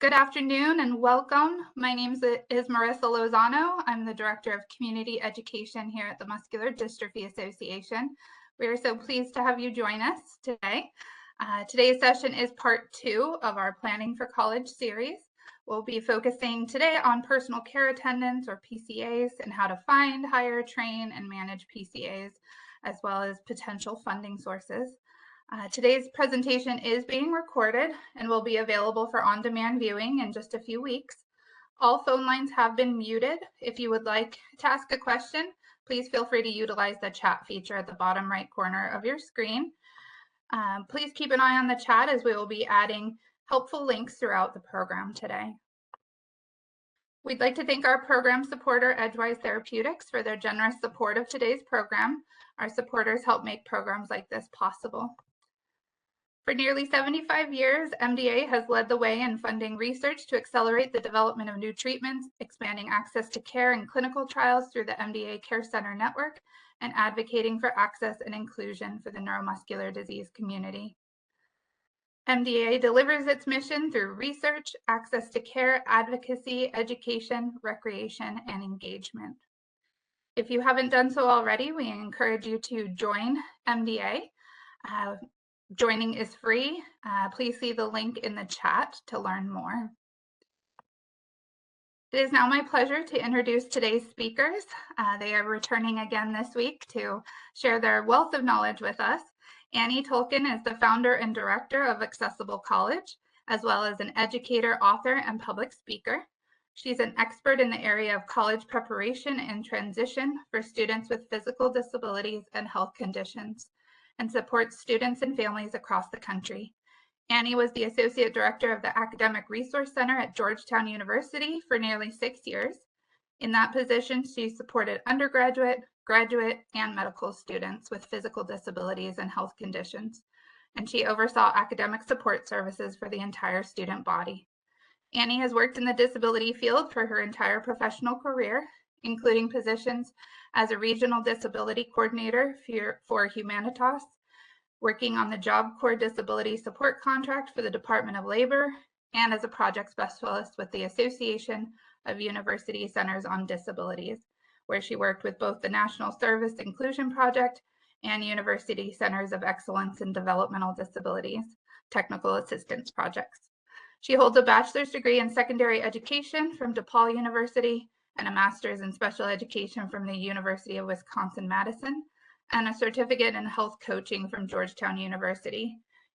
Good afternoon and welcome. My name is Marissa Lozano. I'm the Director of Community Education here at the Muscular Dystrophy Association. We are so pleased to have you join us today. Today's session is part 2 of our Planning for College series. We'll be focusing today on personal care attendants or PCAs and how to find, hire, train, and manage PCAs, as well as potential funding sources. Today's presentation is being recorded and will be available for on-demand viewing in just a few weeks. All phone lines have been muted. If you would like to ask a question, please feel free to utilize the chat feature at the bottom right corner of your screen. Please keep an eye on the chat as we will be adding helpful links throughout the program today. We'd like to thank our program supporter, Edgewise Therapeutics, for their generous support of today's program. Our supporters help make programs like this possible. For nearly 75 years, MDA has led the way in funding research to accelerate the development of new treatments, expanding access to care and clinical trials through the MDA Care Center Network, and advocating for access and inclusion for the neuromuscular disease community. MDA delivers its mission through research, access to care, advocacy, education, recreation, and engagement. If you haven't done so already, we encourage you to join MDA. Joining is free. Please see the link in the chat to learn more. It is now my pleasure to introduce today's speakers. They are returning again this week to share their wealth of knowledge with us. Annie Tulkin is the founder and director of Accessible College, as well as an educator, author, and public speaker. She's an expert in the area of college preparation and transition for students with physical disabilities and health conditions, and supports students and families across the country. Annie was the Associate Director of the Academic Resource Center at Georgetown University for nearly 6 years. In that position, she supported undergraduate, graduate, and medical students with physical disabilities and health conditions, and she oversaw academic support services for the entire student body. Annie has worked in the disability field for her entire professional career, including positions as a regional disability coordinator for Humanitas, working on the Job Corps Disability Support Contract for the Department of Labor, and as a project specialist with the Association of University Centers on Disabilities, where she worked with both the National Service Inclusion Project and University Centers of Excellence in Developmental Disabilities technical assistance projects. She holds a bachelor's degree in secondary education from DePaul University and a master's in special education from the University of Wisconsin-Madison, and a certificate in health coaching from Georgetown University.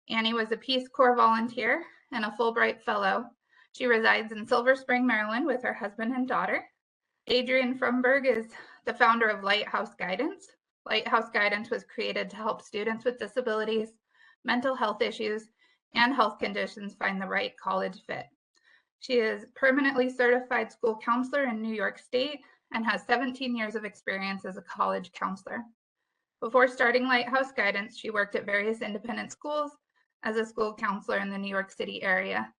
Annie was a Peace Corps volunteer and a Fulbright Fellow. She resides in Silver Spring, Maryland with her husband and daughter. Adrienne Frumberg is the founder of Lighthouse Guidance. Lighthouse Guidance was created to help students with disabilities, mental health issues, and health conditions find the right college fit. She is permanently certified school counselor in New York State and has 17 years of experience as a college counselor. Before starting Lighthouse Guidance, she worked at various independent schools as a school counselor in the New York City area.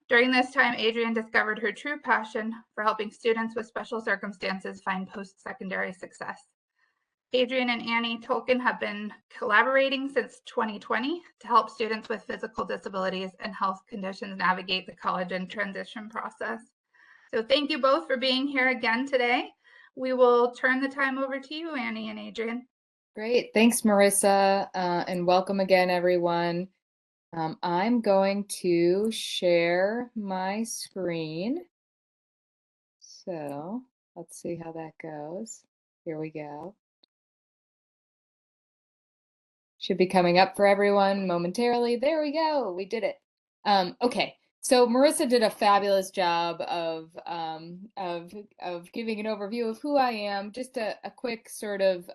During this time, Adrienne discovered her true passion for helping students with special circumstances find post-secondary success. Adrienne and Annie Tulkin have been collaborating since 2020 to help students with physical disabilities and health conditions navigate the college and transition process. So thank you both for being here again today. We will turn the time over to you, Annie and Adrienne. Great, thanks Marissa, and welcome again everyone. I'm going to share my screen. So let's see how that goes. Here we go. Should be coming up for everyone momentarily. There we go, we did it. Okay, so Marissa did a fabulous job of giving an overview of who I am. Just a quick sort of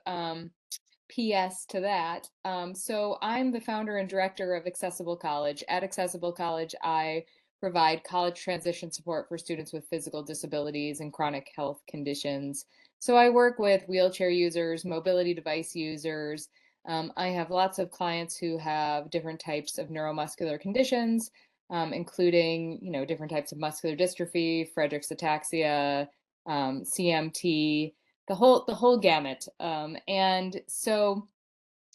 PS to that. So I'm the founder and director of Accessible College. At Accessible College, I provide college transition support for students with physical disabilities and chronic health conditions. So I work with wheelchair users, mobility device users. I have lots of clients who have different types of neuromuscular conditions, including, different types of muscular dystrophy, Friedreich's ataxia, CMT, the whole gamut. And so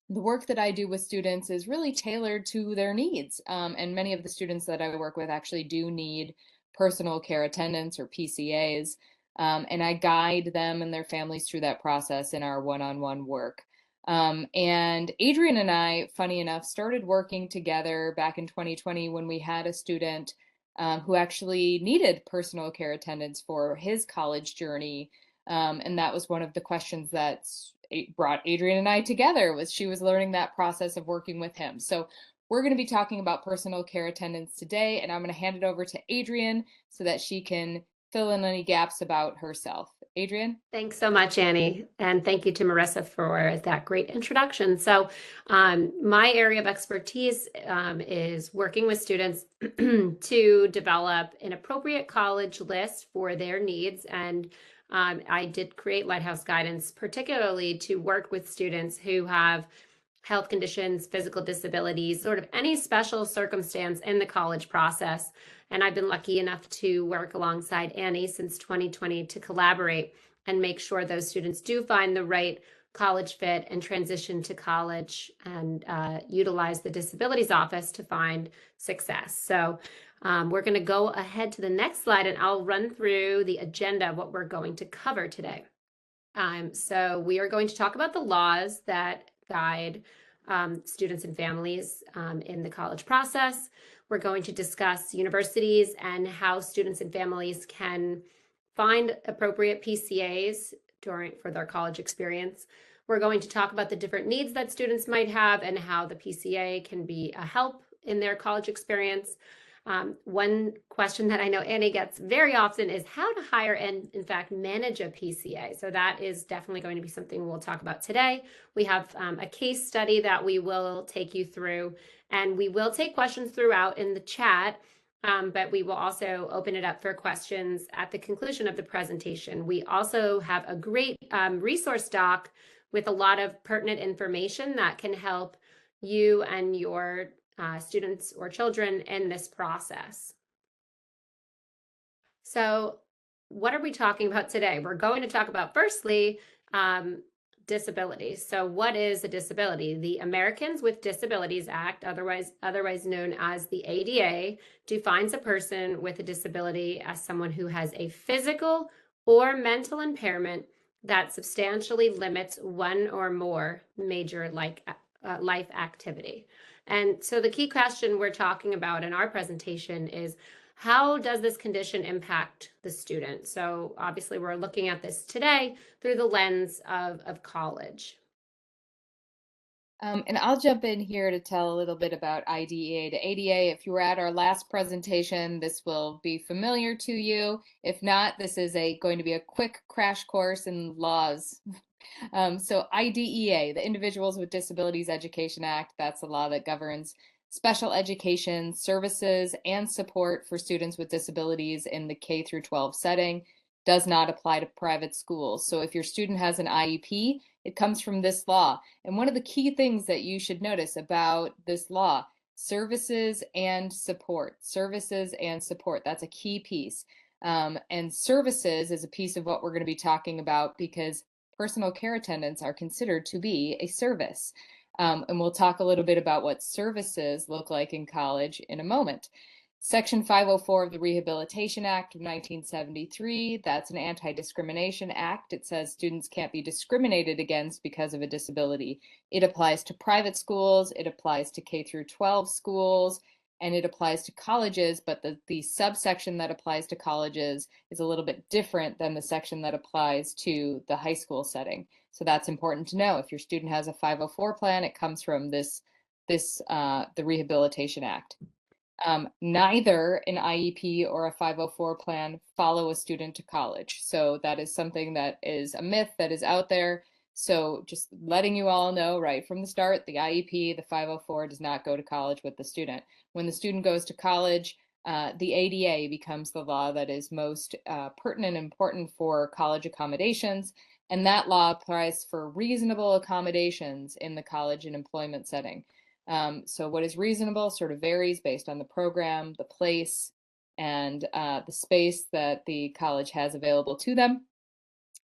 the work that I do with students is really tailored to their needs. And many of the students that I work with actually do need personal care attendants or PCAs, and I guide them and their families through that process in our one-on-one work. And Adrienne and I, funny enough, started working together back in 2020 when we had a student who actually needed personal care attendants for his college journey. And that was one of the questions that brought Adrienne and I together, was she was learning that process of working with him. So we're going to be talking about personal care attendants today, and I'm going to hand it over to Adrienne so that she can fill in any gaps about herself. Adrienne? Thanks so much, Annie. And thank you to Marissa for that great introduction. So my area of expertise is working with students to develop an appropriate college list for their needs. And I did create Lighthouse Guidance, particularly to work with students who have health conditions, physical disabilities, sort of any special circumstance in the college process. And I've been lucky enough to work alongside Annie since 2020 to collaborate and make sure those students do find the right college fit and transition to college and utilize the disabilities office to find success. So we're going to go ahead to the next slide, and I'll run through the agenda of what we're going to cover today. So we are going to talk about the laws that guide students and families in the college process. We're going to discuss universities and how students and families can find appropriate PCAs for their college experience. We're going to talk about the different needs that students might have and how the PCA can be a help in their college experience. One question that I know Annie gets very often is how to hire and, in fact, manage a PCA. So that is definitely going to be something we'll talk about today. We have a case study that we will take you through, and we will take questions throughout in the chat, but we will also open it up for questions at the conclusion of the presentation. We also have a great resource doc with a lot of pertinent information that can help you and your students or children in this process. So what are we talking about today? We're going to talk about, firstly, disabilities. So what is a disability? The Americans with Disabilities Act, otherwise known as the ADA, defines a person with a disability as someone who has a physical or mental impairment that substantially limits one or more major life activity. And so the key question we're talking about in our presentation is, how does this condition impact the student? So obviously we're looking at this today through the lens of college. And I'll jump in here to tell a little bit about IDEA to ADA. If you were at our last presentation, this will be familiar to you. If not, this is going to be a quick crash course in laws. So IDEA, the Individuals with Disabilities Education Act, that's the law that governs special education services and support for students with disabilities in the K through 12 setting. Does not apply to private schools. So if your student has an IEP, it comes from this law. And one of the key things that you should notice about this law, services and support. Services and support, that's a key piece. And services is a piece of what we're going to be talking about because personal care attendants are considered to be a service. And we'll talk a little bit about what services look like in college in a moment. Section 504 of the Rehabilitation Act of 1973, that's an anti-discrimination act. It says students can't be discriminated against because of a disability. It applies to private schools, it applies to K through 12 schools, and it applies to colleges, but the subsection that applies to colleges is a little bit different than the section that applies to the high school setting. So that's important to know. If your student has a 504 plan, it comes from the Rehabilitation Act. Neither an IEP or a 504 plan follow a student to college. So that is something that is a myth that is out there. So just letting you all know right from the start, the IEP, the 504 does not go to college with the student. When the student goes to college, the ADA becomes the law that is most pertinent and important for college accommodations. And that law applies for reasonable accommodations in the college and employment setting. So what is reasonable sort of varies based on the program, the place, and the space that the college has available to them.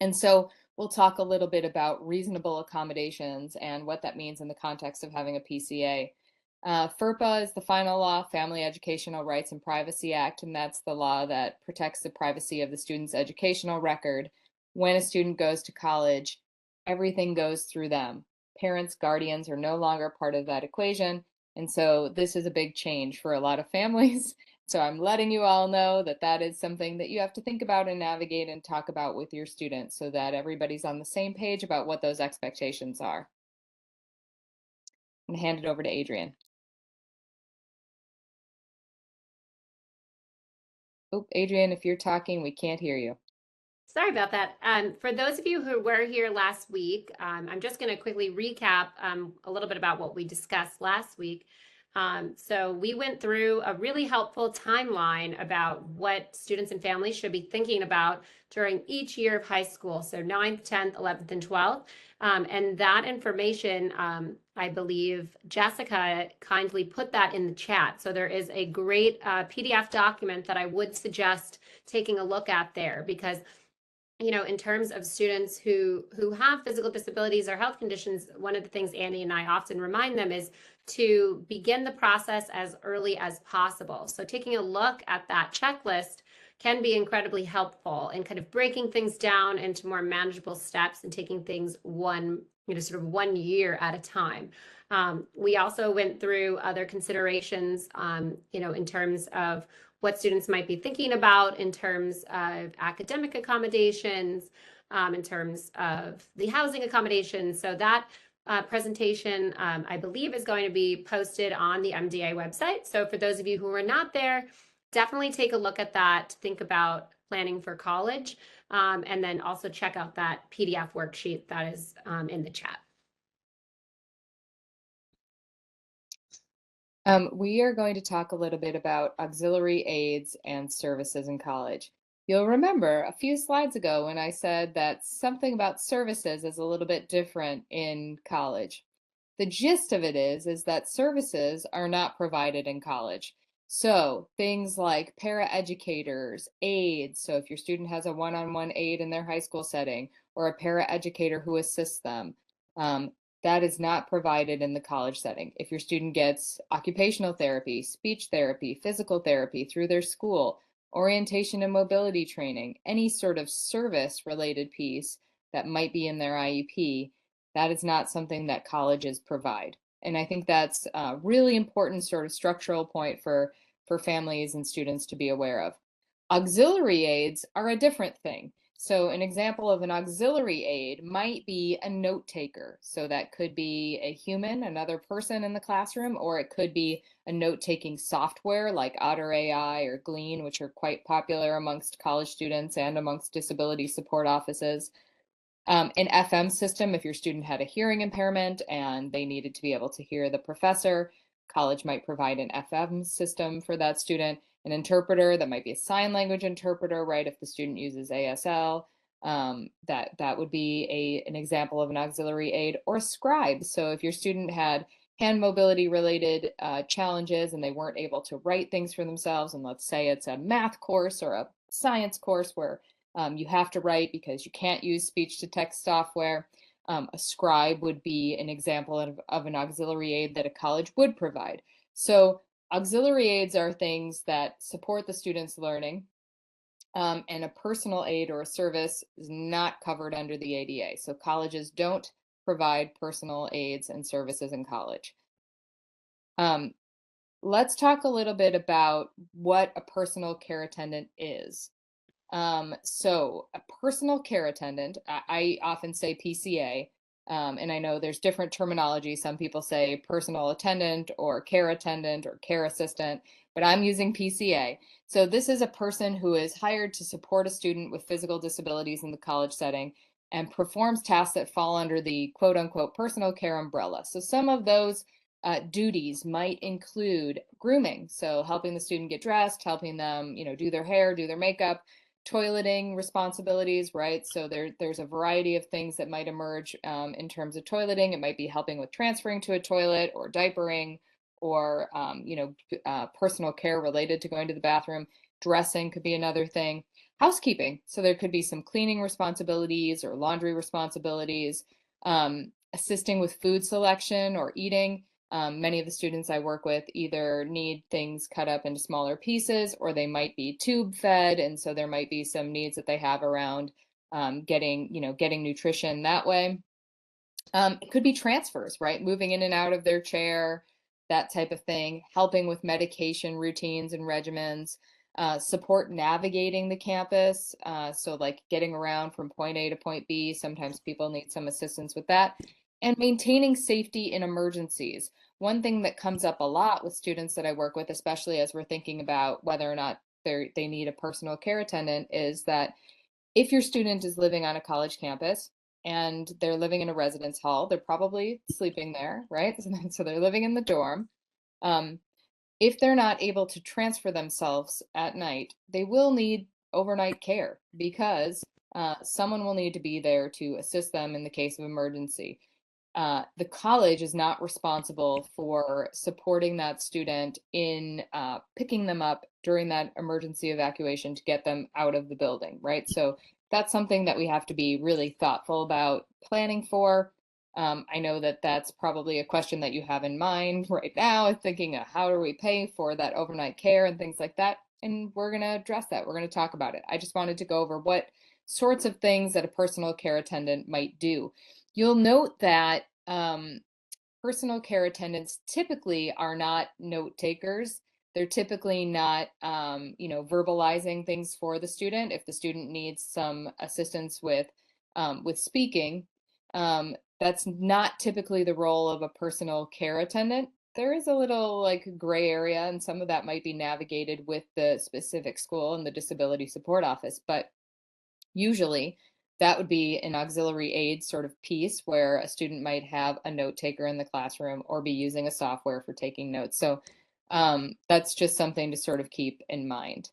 And so we'll talk a little bit about reasonable accommodations and what that means in the context of having a PCA. FERPA is the final law, Family Educational Rights and Privacy Act, and that's the law that protects the privacy of the student's educational record. When a student goes to college, everything goes through them. Parents, guardians are no longer part of that equation, and so this is a big change for a lot of families. So I'm letting you all know that that is something that you have to think about and navigate and talk about with your students so that everybody's on the same page about what those expectations are. I'm going to hand it over to Adrienne. Oh, Adrienne, if you're talking, we can't hear you. Sorry about that. For those of you who were here last week, I'm just going to quickly recap a little bit about what we discussed last week. So we went through a really helpful timeline about what students and families should be thinking about during each year of high school. So 9th, 10th, 11th, and 12th. And that information, I believe Jessica kindly put that in the chat. So there is a great PDF document that I would suggest taking a look at there, because in terms of students who have physical disabilities or health conditions, one of the things Annie and I often remind them is to begin the process as early as possible. So taking a look at that checklist can be incredibly helpful in kind of breaking things down into more manageable steps and taking things one year at a time. We also went through other considerations, in terms of what students might be thinking about in terms of academic accommodations, in terms of the housing accommodations. So that presentation, I believe, is going to be posted on the MDA website. So for those of you who are not there, definitely take a look at that to think about planning for college, and then also check out that PDF worksheet that is in the chat. We are going to talk a little bit about auxiliary aids and services in college. You'll remember a few slides ago when I said that something about services is a little bit different in college. The gist of it is that services are not provided in college. So things like paraeducators, aides, so if your student has a one-on-one aide in their high school setting, or a paraeducator who assists them, that is not provided in the college setting. If your student gets occupational therapy, speech therapy, physical therapy through their school, orientation and mobility training, any sort of service-related piece that might be in their IEP, that is not something that colleges provide. And I think that's a really important sort of structural point for families and students to be aware of. Auxiliary aids are a different thing. So an example of an auxiliary aid might be a note taker. So that could be a human, another person in the classroom, or it could be a note-taking software like Otter AI or Glean, which are quite popular amongst college students and amongst disability support offices. An FM system, if your student had a hearing impairment and they needed to be able to hear the professor, college might provide an FM system for that student. An interpreter, that might be a sign language interpreter, right? If the student uses ASL, that would be an example of an auxiliary aid. Or a scribe. So if your student had hand mobility related challenges and they weren't able to write things for themselves, and let's say it's a math course or a science course where you have to write because you can't use speech to text software, a scribe would be an example of an auxiliary aid that a college would provide. So auxiliary aids are things that support the student's learning, and a personal aid or a service is not covered under the ADA. So colleges don't provide personal aids and services in college. Let's talk a little bit about what a personal care attendant is. So a personal care attendant, I often say PCA, and I know there's different terminology. Some people say personal attendant or care assistant, but I'm using PCA. So this is a person who is hired to support a student with physical disabilities in the college setting and performs tasks that fall under the quote unquote personal care umbrella. So some of those duties might include grooming. So helping the student get dressed, helping them, do their hair, do their makeup, toileting responsibilities, right? So there's a variety of things that might emerge in terms of toileting. It might be helping with transferring to a toilet or diapering or, personal care related to going to the bathroom. Dressing could be another thing. Housekeeping. So there could be some cleaning responsibilities or laundry responsibilities, assisting with food selection or eating. Many of the students I work with either need things cut up into smaller pieces, or they might be tube fed, and so there might be some needs that they have around getting nutrition that way. It could be transfers, right? Moving in and out of their chair, that type of thing, helping with medication routines and regimens, support navigating the campus. So like getting around from point A to point B, sometimes people need some assistance with that, and maintaining safety in emergencies. One thing that comes up a lot with students that I work with, especially as we're thinking about whether or not they need a personal care attendant, is that if your student is living on a college campus and they're living in a residence hall, they're probably sleeping there, right? So they're living in the dorm. If they're not able to transfer themselves at night, they will need overnight care because someone will need to be there to assist them in the case of emergency. The college is not responsible for supporting that student in picking them up during that emergency evacuation to get them out of the building, right? So that's something that we have to be really thoughtful about planning for. I know that that's probably a question that you have in mind right now, thinking of how do we pay for that overnight care and things like that. And we're going to address that. We're going to talk about it. I just wanted to go over what sorts of things that a personal care attendant might do. You'll note that personal care attendants typically are not note takers. They're typically not, verbalizing things for the student. If the student needs some assistance with speaking, that's not typically the role of a personal care attendant. There is a little like gray area, and some of that might be navigated with the specific school and the disability support office, but usually that would be an auxiliary aid sort of piece where a student might have a note taker in the classroom or be using a software for taking notes. So that's just something to sort of keep in mind.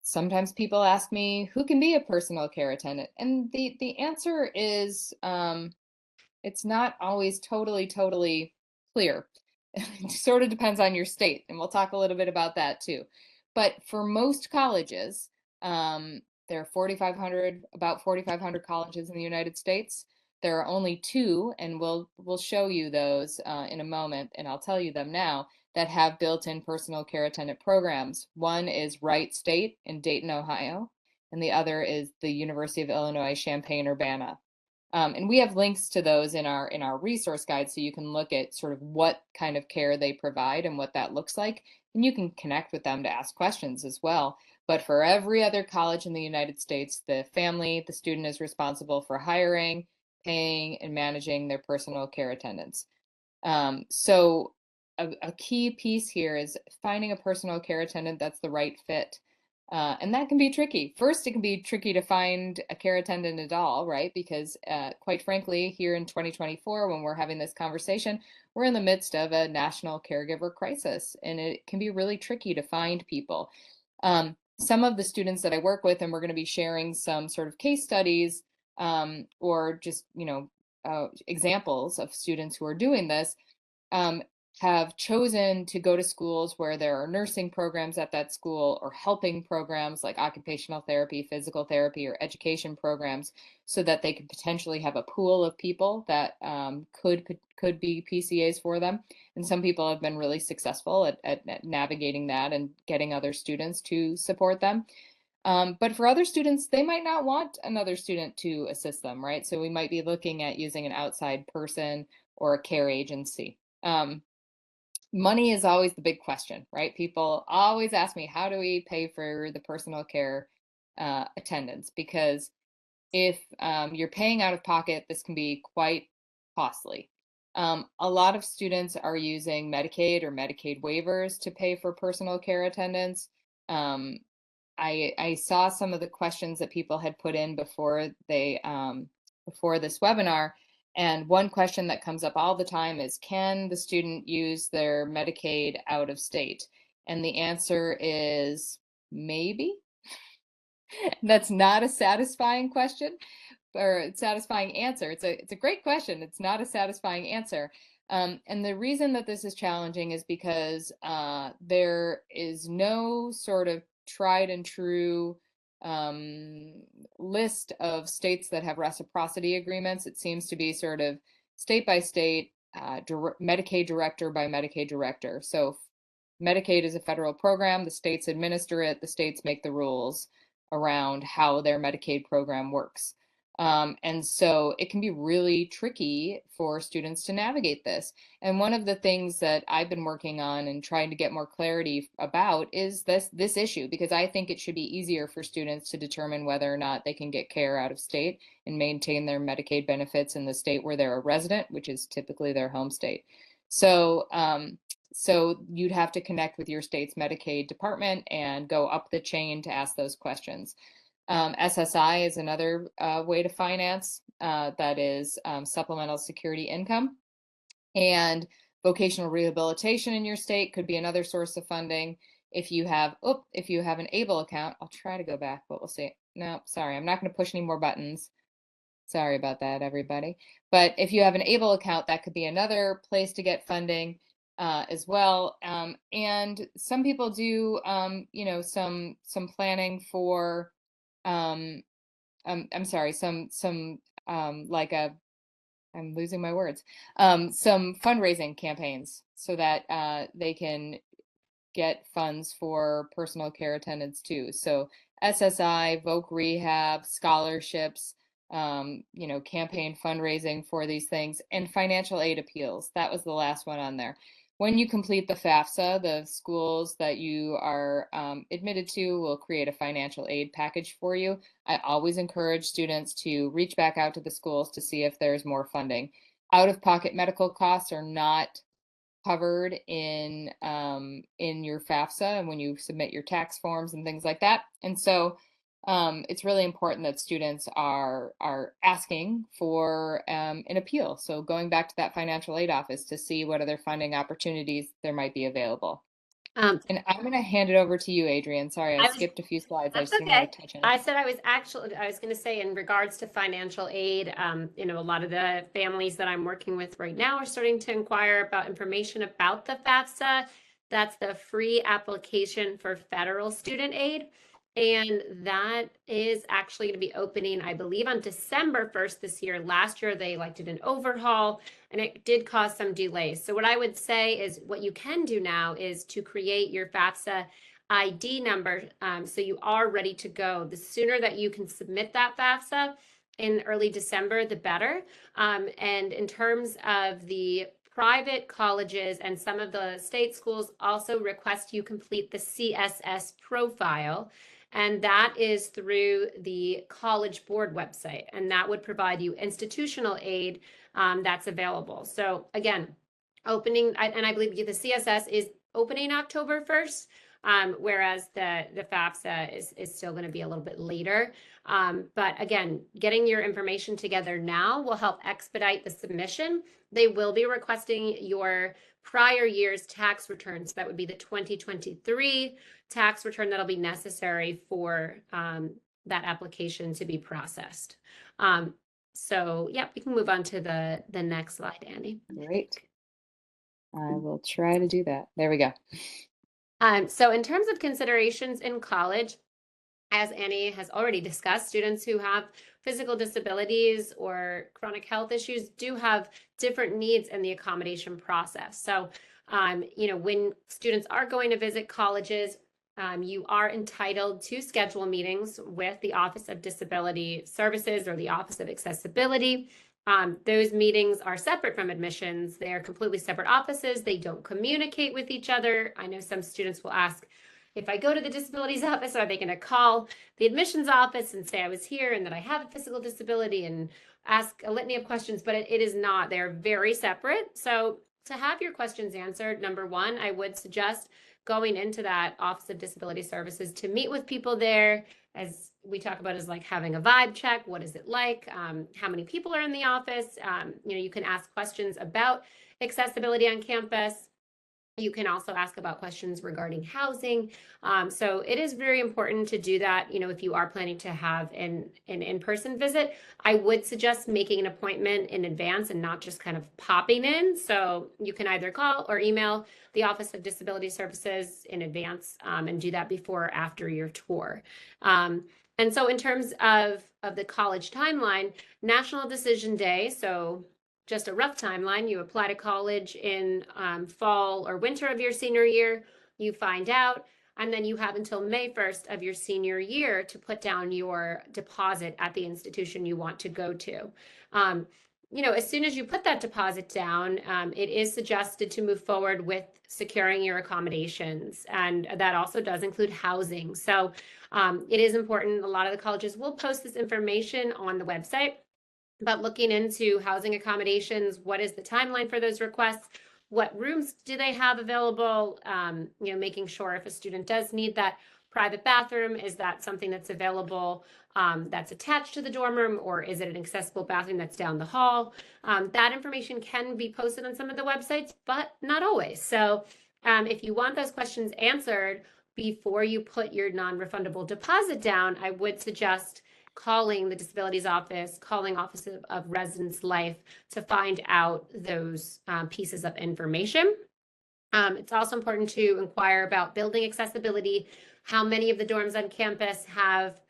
Sometimes people ask me who can be a personal care attendant, and the answer is it's not always totally clear. It sort of depends on your state, and we'll talk a little bit about that too. But for most colleges, there are about 4,500 colleges in the United States. There are only two, and we'll show you those in a moment, and I'll tell you them now, that have built-in personal care attendant programs. One is Wright State in Dayton, Ohio, and the other is the University of Illinois Champaign-Urbana. And we have links to those in our resource guide, so you can look at sort of what kind of care they provide and what that looks like, and you can connect with them to ask questions as well. But for every other college in the United States, the student is responsible for hiring, paying, and managing their personal care attendants. So a key piece here is finding a personal care attendant that's the right fit. And that can be tricky. First, it can be tricky to find a care attendant at all, right? Because quite frankly, here in 2024, when we're having this conversation, we're in the midst of a national caregiver crisis, and it can be really tricky to find people. Some of the students that I work with, and we're going to be sharing some sort of case studies or just, examples of students who are doing this, have chosen to go to schools where there are nursing programs at that school or helping programs like occupational therapy, physical therapy, or education programs, so that they could potentially have a pool of people that could be PCAs for them. And some people have been really successful at navigating that and getting other students to support them. But for other students, they might not want another student to assist them, right? So we might be looking at using an outside person or a care agency. Money is always the big question, right? People always ask me, how do we pay for the personal care attendants? Because if you're paying out of pocket, this can be quite costly. A lot of students are using Medicaid or Medicaid waivers to pay for personal care attendants. I saw some of the questions that people had put in before this webinar. And one question that comes up all the time is, can the student use their Medicaid out of state? And the answer is maybe. That's not a satisfying question or satisfying answer. It's a great question. It's not a satisfying answer. And the reason that this is challenging is because there is no sort of tried and true list of states that have reciprocity agreements. It seems to be sort of state by state, Medicaid director by Medicaid director. So Medicaid is a federal program. The states administer it. The states make the rules around how their Medicaid program works. And so it can be really tricky for students to navigate this. And one of the things that I've been working on and trying to get more clarity about is this issue, because I think it should be easier for students to determine whether or not they can get care out of state and maintain their Medicaid benefits in the state where they're a resident, which is typically their home state. So, so you'd have to connect with your state's Medicaid department and go up the chain to ask those questions. SSI is another way to finance, that is supplemental security income. And vocational rehabilitation in your state could be another source of funding. If you have an ABLE account, I'll try to go back, but we'll see. No, sorry, I'm not going to push any more buttons. Sorry about that, everybody. But if you have an ABLE account, that could be another place to get funding as well. And some people do, you know, some planning for, I'm sorry, like I'm losing my words, some fundraising campaigns so that they can get funds for personal care attendants too. So SSI, voc rehab, scholarships, you know, campaign fundraising for these things, and financial aid appeals. That was the last one on there. When you complete the FAFSA, the schools that you are admitted to will create a financial aid package for you. I always encourage students to reach back out to the schools to see if there's more funding. Out-of-pocket medical costs are not covered in your FAFSA and when you submit your tax forms and things like that. And so it's really important that students are asking for an appeal. So going back to that financial aid office to see what other funding opportunities there might be available. And I'm going to hand it over to you, Adrienne. Sorry, I skipped a few slides. That's I just okay. want to touch on it. I said I was going to say in regards to financial aid, you know, a lot of the families that I'm working with right now are starting to inquire about information about the FAFSA. That's the free application for federal student aid. And that is actually going to be opening, I believe, on December 1st this year. Last year, they did an overhaul, and it did cause some delays. So what I would say is what you can do now is to create your FAFSA ID number, so you are ready to go. The sooner that you can submit that FAFSA in early December, the better. And in terms of the private colleges and some of the state schools also request you complete the CSS profile. And that is through the College Board website. And that would provide you institutional aid that's available. So again, opening, and I believe the CSS is opening October 1st. Whereas the FAFSA is still going to be a little bit later. But again, getting your information together now will help expedite the submission. They will be requesting your prior year's tax returns. That would be the 2023 tax return that'll be necessary for that application to be processed. So yeah, we can move on to the next slide, Annie. Great. I will try to do that. There we go. So in terms of considerations in college, as Annie has already discussed, students who have physical disabilities or chronic health issues do have different needs in the accommodation process. So, you know, when students are going to visit colleges, you are entitled to schedule meetings with the Office of Disability Services or the Office of Accessibility. Those meetings are separate from admissions. They are completely separate offices. They don't communicate with each other. I know some students will ask, if I go to the disabilities office, are they going to call the admissions office and say I was here and that I have a physical disability and ask a litany of questions, but it is not. They're very separate. So to have your questions answered, number one, I would suggest going into that Office of Disability Services to meet with people there, as we talk about, is like having a vibe check. What is it like? How many people are in the office? You know, you can ask questions about accessibility on campus. You can also ask about questions regarding housing. So it is very important to do that. You know, if you are planning to have an in-person visit, I would suggest making an appointment in advance and not just kind of popping in. So you can either call or email the Office of Disability Services in advance and do that before or after your tour. And so in terms of the college timeline, National Decision Day, so just a rough timeline. You apply to college in fall or winter of your senior year, you find out, and then you have until May 1st of your senior year to put down your deposit at the institution you want to go to. As soon as you put that deposit down, it is suggested to move forward with securing your accommodations. And that also does include housing. So it is important. A lot of the colleges will post this information on the website, but looking into housing accommodations, what is the timeline for those requests? What rooms do they have available? Making sure if a student does need that private bathroom, is that something that's available that's attached to the dorm room, or is it an accessible bathroom that's down the hall? That information can be posted on some of the websites, but not always. So if you want those questions answered before you put your non-refundable deposit down, I would suggest calling the disabilities office, calling Office of Residence Life to find out those pieces of information. It's also important to inquire about building accessibility, how many of the dorms on campus have,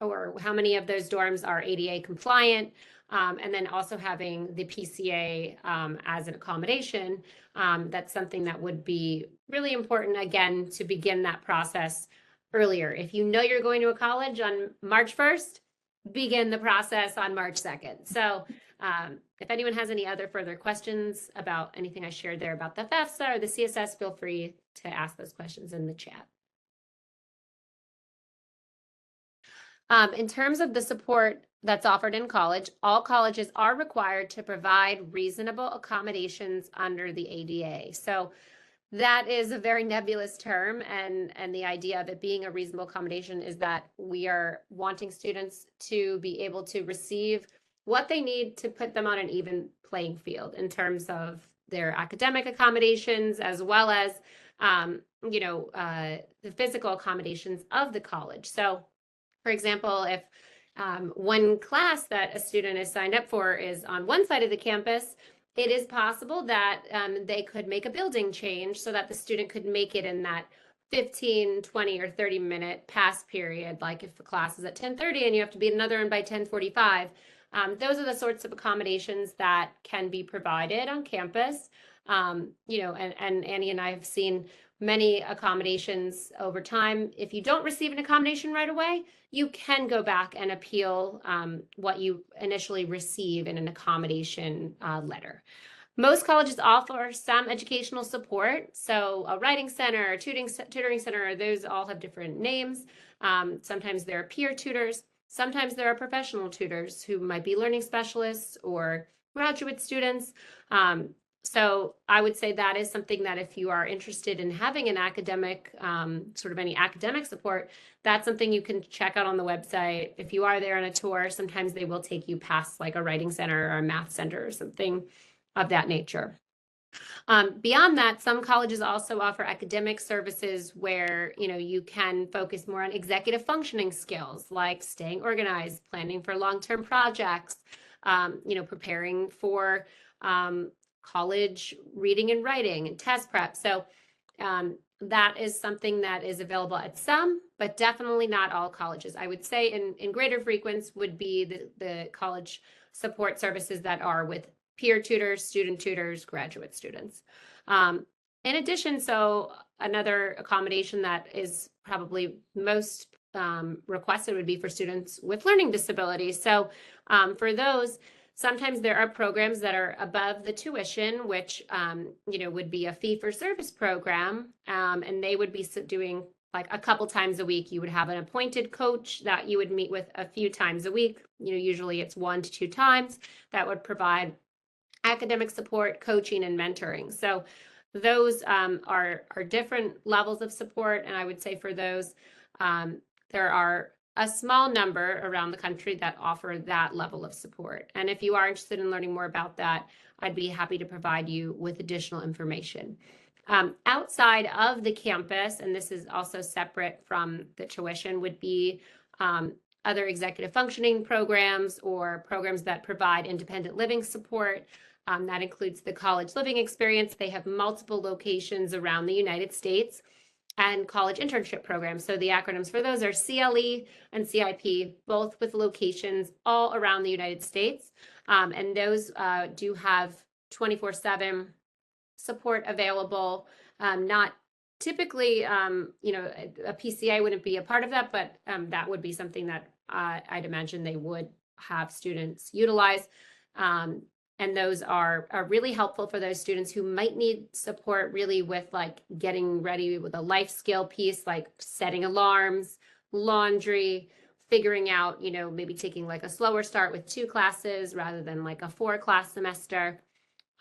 or how many of those dorms are ADA compliant, and then also having the PCA as an accommodation. That's something that would be really important, again, to begin that process earlier. If you know you're going to a college on March 1st, begin the process on March 2nd. So if anyone has any other further questions about anything I shared there about the FAFSA or the CSS, feel free to ask those questions in the chat. In terms of the support that's offered in college, all colleges are required to provide reasonable accommodations under the ADA. So that is a very nebulous term, and the idea of it being a reasonable accommodation is that we are wanting students to be able to receive what they need to put them on an even playing field in terms of their academic accommodations, as well as the physical accommodations of the college. So, for example, if one class that a student is signed up for is on one side of the campus, it is possible that they could make a building change so that the student could make it in that 15, 20, or 30-minute pass period. Like if the class is at 10:30 and you have to be in another one by 10:45. Those are the sorts of accommodations that can be provided on campus. And Annie and I have seen many accommodations over time. If you don't receive an accommodation right away, you can go back and appeal what you initially receive in an accommodation letter. Most colleges offer some educational support. So a writing center, a tutoring center, those all have different names. Sometimes there are peer tutors. Sometimes there are professional tutors who might be learning specialists or graduate students. So I would say that is something that if you are interested in having an academic, any academic support, that's something you can check out on the website. If you are there on a tour, sometimes they will take you past like a writing center or a math center or something of that nature. Beyond that, some colleges also offer academic services where, you can focus more on executive functioning skills like staying organized, planning for long-term projects, preparing for college reading and writing and test prep. So that is something that is available at some, but definitely not all colleges. I would say in greater frequency would be the college support services that are with peer tutors, student tutors, graduate students. In addition, so another accommodation that is probably most requested would be for students with learning disabilities. So for those, sometimes there are programs that are above the tuition, which, would be a fee-for-service program, and they would be doing like a couple times a week. You would have an appointed coach that you would meet with a few times a week. Usually it's 1 to 2 times that would provide academic support, coaching, and mentoring. So those are different levels of support, and I would say for those, there are a small number around the country that offer that level of support. And if you are interested in learning more about that, I'd be happy to provide you with additional information. Outside of the campus, and this is also separate from the tuition, would be other executive functioning programs or programs that provide independent living support. That includes the College Living Experience. They have multiple locations around the United States, and college internship programs. So the acronyms for those are CLE and CIP, both with locations all around the United States. And those do have 24/7 support available. Not typically, a PCA wouldn't be a part of that, but that would be something that I'd imagine they would have students utilize. And those are really helpful for those students who might need support really with like getting ready with a life skill piece, like setting alarms, laundry, figuring out, maybe taking like a slower start with 2 classes rather than like a 4-class semester.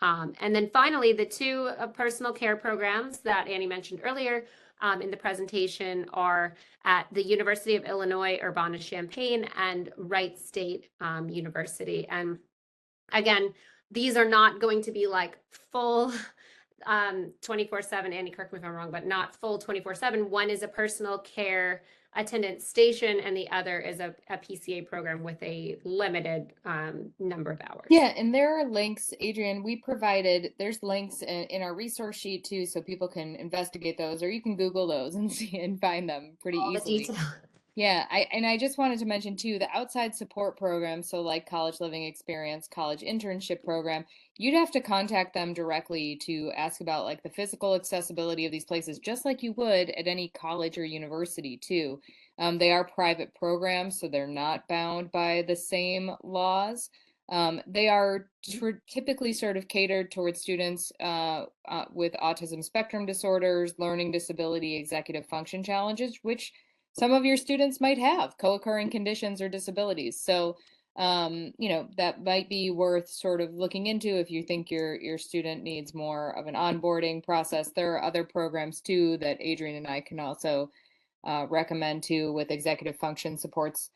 And then finally, the 2 personal care programs that Annie mentioned earlier in the presentation are at the University of Illinois, Urbana-Champaign and Wright State University. And again, these are not going to be like full 24/7, Annie, correct me if I'm wrong, but not full 24/7. One is a personal care attendant station, and the other is a PCA program with a limited number of hours. Yeah, and there are links, Adrienne, there's links in our resource sheet too, so people can investigate those, or you can Google those and see and find them pretty All easily. the detail. Yeah, I just wanted to mention too, the outside support program, so like college living experience, college internship program, you'd have to contact them directly to ask about like the physical accessibility of these places, just like you would at any college or university too. They are private programs, so they're not bound by the same laws. They are typically sort of catered towards students with autism spectrum disorders, learning disability, executive function challenges, which some of your students might have co-occurring conditions or disabilities. So, that might be worth sort of looking into if you think your student needs more of an onboarding process. There are other programs too that Adrienne and I can also recommend too with executive function supports,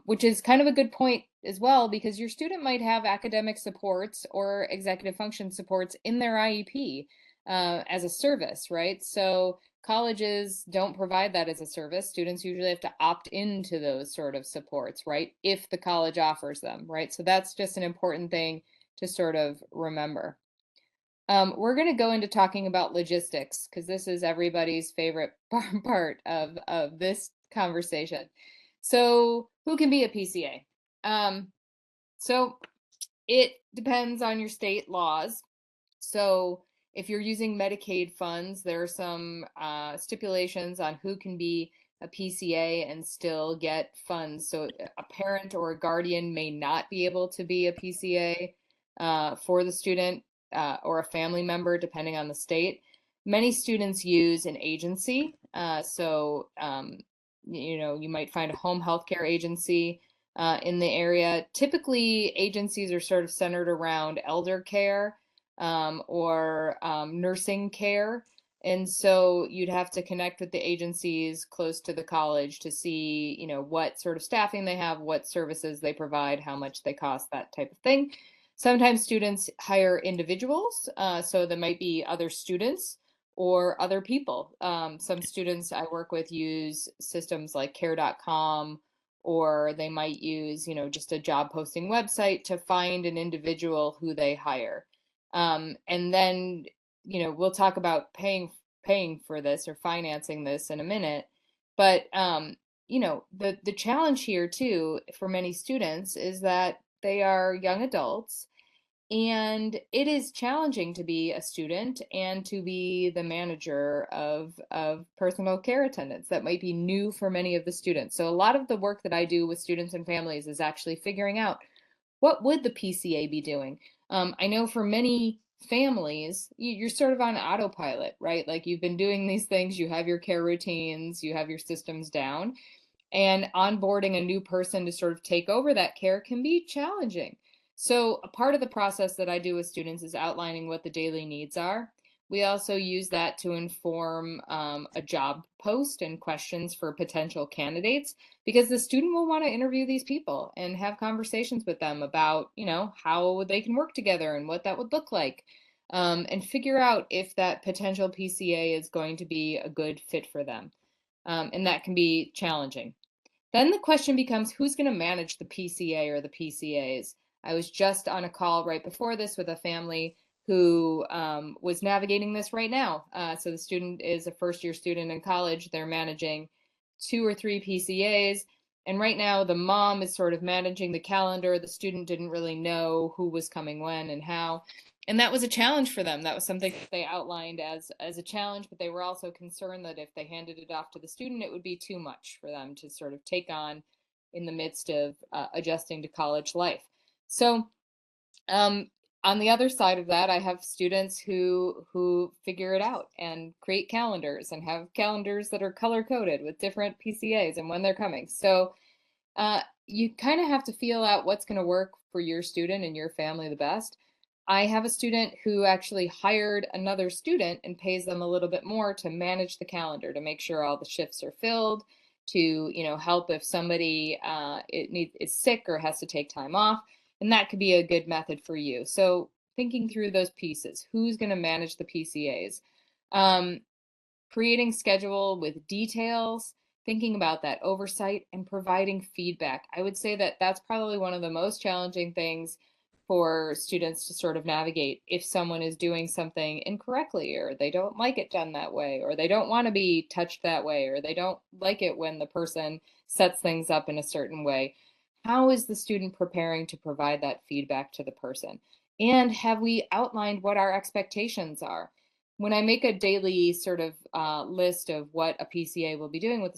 which is kind of a good point as well, because your student might have academic supports or executive function supports in their IEP as a service, right? So colleges don't provide that as a service. Students usually have to opt into those sort of supports, right? If the college offers them, right? So that's just an important thing to sort of remember. We're going to go into talking about logistics because this is everybody's favorite part of this conversation. So who can be a PCA? So it depends on your state laws. So if you're using Medicaid funds, there are some stipulations on who can be a PCA and still get funds. So a parent or a guardian may not be able to be a PCA for the student or a family member, depending on the state. Many students use an agency. You might find a home health care agency in the area. Typically, agencies are sort of centered around elder care or nursing care. And so you'd have to connect with the agencies close to the college to see, what sort of staffing they have, what services they provide, how much they cost, that type of thing. Sometimes students hire individuals, so there might be other students or other people. Some students I work with use systems like care.com, or they might use, just a job posting website to find an individual who they hire. And then, we'll talk about paying for this or financing this in a minute. But, the challenge here too for many students is that they are young adults, and it is challenging to be a student and to be the manager of personal care attendants. That might be new for many of the students. So a lot of the work that I do with students and families is actually figuring out what would the PCA be doing. I know for many families, you're sort of on autopilot, right? Like you've been doing these things, you have your care routines, you have your systems down, and onboarding a new person to sort of take over that care can be challenging. So a part of the process that I do with students is outlining what the daily needs are. We also use that to inform a job post and questions for potential candidates, because the student will want to interview these people and have conversations with them about, how they can work together and what that would look like, and figure out if that potential PCA is going to be a good fit for them. And that can be challenging. Then the question becomes, who's going to manage the PCA or the PCAs? I was just on a call right before this with a family who was navigating this right now. So the student is a first-year student in college. They're managing 2 or 3 PCAs. And right now, the mom is sort of managing the calendar. The student didn't really know who was coming when and how. And that was a challenge for them. That was something that they outlined as a challenge, but they were also concerned that if they handed it off to the student, it would be too much for them to sort of take on in the midst of adjusting to college life. So on the other side of that, I have students who figure it out and create calendars and have calendars that are color coded with different PCAs and when they're coming. So you kind of have to feel out what's going to work for your student and your family the best. I have a student who actually hired another student and pays them a little bit more to manage the calendar, to make sure all the shifts are filled, to help if somebody is sick or has to take time off. And that could be a good method for you. So thinking through those pieces, who's going to manage the PCAs? Creating schedule with details, thinking about that oversight, and providing feedback. I would say that that's probably one of the most challenging things for students to sort of navigate if someone is doing something incorrectly, or they don't like it done that way, or they don't want to be touched that way, or they don't like it when the person sets things up in a certain way. How is the student preparing to provide that feedback to the person? And have we outlined what our expectations are? When I make a daily sort of list of what a PCA will be doing with the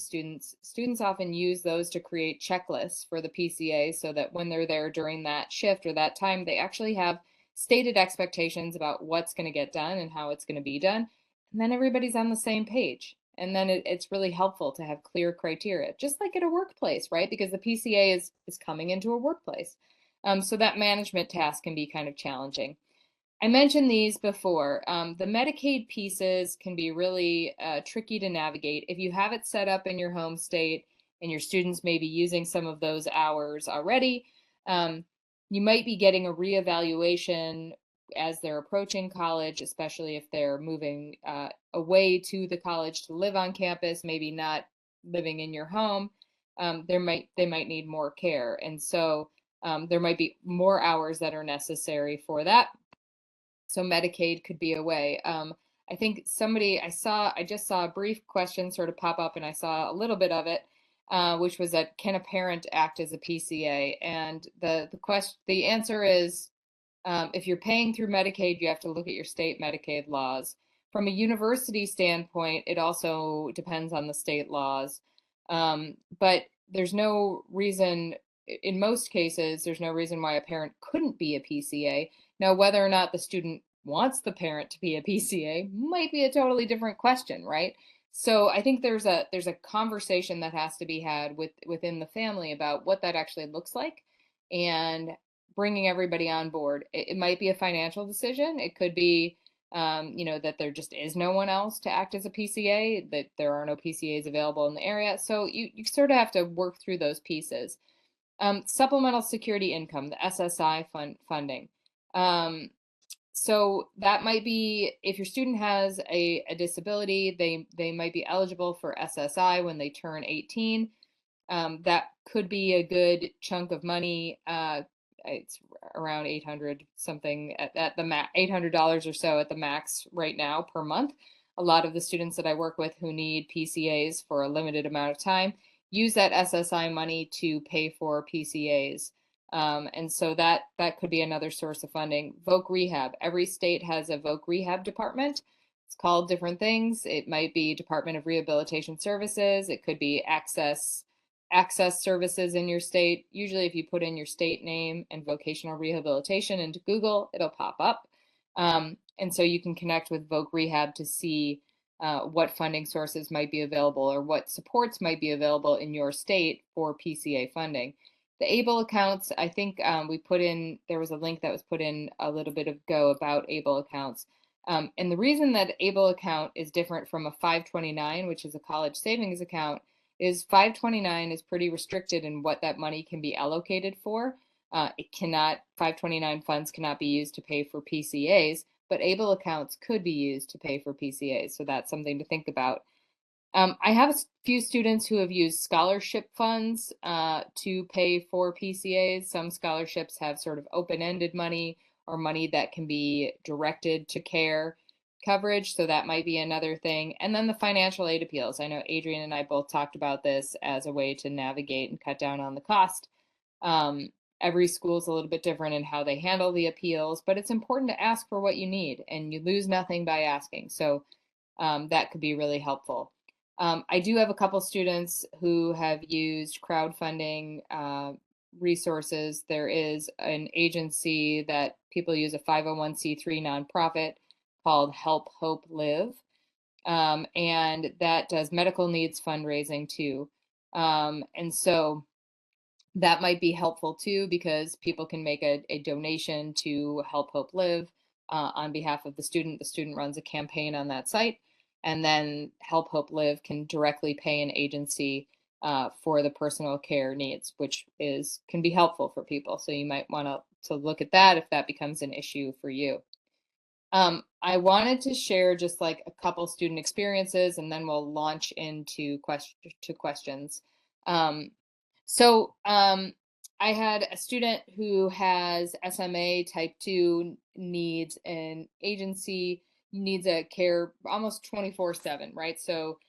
students often use those to create checklists for the PCA so that when they're there during that shift or that time, they actually have stated expectations about what's going to get done and how it's going to be done. And then everybody's on the same page. And then it's really helpful to have clear criteria, just like at a workplace, right? Because the PCA is coming into a workplace. So that management task can be kind of challenging. I mentioned these before. The Medicaid pieces can be really tricky to navigate. If you have it set up in your home state and your students may be using some of those hours already, you might be getting a reevaluation as they're approaching college, especially if they're moving away to the college to live on campus, maybe not living in your home. They might need more care. And so there might be more hours that are necessary for that. So Medicaid could be a way. I think I just saw a brief question sort of pop up and I saw a little bit of it, which was that can a parent act as a PCA? And the answer is, if you're paying through Medicaid, you have to look at your state Medicaid laws. From a university standpoint, it also depends on the state laws. But there's no reason, in most cases, there's no reason why a parent couldn't be a PCA. Now, whether or not the student wants the parent to be a PCA might be a totally different question, right? So I think there's a conversation that has to be had within the family about what that actually looks like and bringing everybody on board. It might be a financial decision. It could be that there just is no one else to act as a PCA, that there are no PCAs available in the area. So you sort of have to work through those pieces. Supplemental security income, the SSI funding. So that might be, if your student has a disability, they might be eligible for SSI when they turn 18. That could be a good chunk of money. It's around 800 something at the max, $800 or so at the max right now per month. A lot of the students that I work with who need PCAs for a limited amount of time use that SSI money to pay for PCAs. And so that could be another source of funding. Voc Rehab. Every state has a Voc Rehab department. It's called different things. It might be Department of Rehabilitation Services. It could be access services in your state. Usually if you put in your state name and vocational rehabilitation into Google, it'll pop up. And so you can connect with Voc Rehab to see what funding sources might be available or what supports might be available in your state for PCA funding. The ABLE accounts, I think there was a link that was put in a little bit ago about ABLE accounts. And the reason that ABLE account is different from a 529, which is a college savings account, is 529 is pretty restricted in what that money can be allocated for. 529 funds cannot be used to pay for PCAs, but ABLE accounts could be used to pay for PCAs. So that's something to think about. I have a few students who have used scholarship funds to pay for PCAs. Some scholarships have sort of open-ended money or money that can be directed to care, coverage. So that might be another thing. And then the financial aid appeals. I know Adrienne and I both talked about this as a way to navigate and cut down on the cost. Every school is a little bit different in how they handle the appeals, but it's important to ask for what you need, and you lose nothing by asking. So that could be really helpful. I do have a couple students who have used crowdfunding resources. There is an agency that people use, a 501c3 nonprofit called Help Hope Live, and that does medical needs fundraising too. And so that might be helpful too, because people can make a donation to Help Hope Live on behalf of the student. The student runs a campaign on that site, and then Help Hope Live can directly pay an agency for the personal care needs, which can be helpful for people. So you might want to look at that if that becomes an issue for you. I wanted to share just like a couple student experiences, and then we'll launch into questions. I had a student who has SMA type 2 needs, and agency needs a care almost 24/7, right? So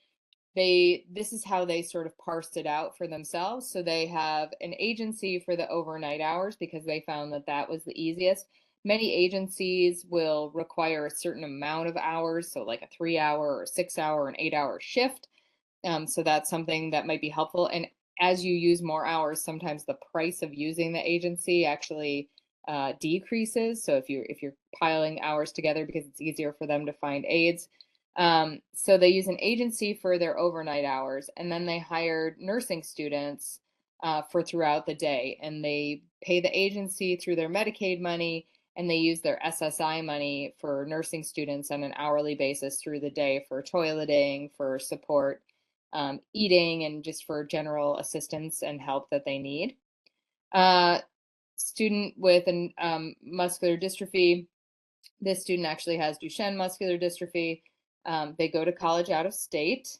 this is how they sort of parsed it out for themselves. So they have an agency for the overnight hours because they found that that was the easiest. Many agencies will require a certain amount of hours, so like a 3-hour or 6-hour or an 8-hour shift. So that's something that might be helpful. And as you use more hours, sometimes the price of using the agency actually decreases. So if you're piling hours together because it's easier for them to find aides. So they use an agency for their overnight hours, and then they hired nursing students for throughout the day, and they pay the agency through their Medicaid money, and they use their SSI money for nursing students on an hourly basis through the day for toileting, for support, eating, and just for general assistance and help that they need. Student with muscular dystrophy. This student actually has Duchenne muscular dystrophy. They go to college out of state,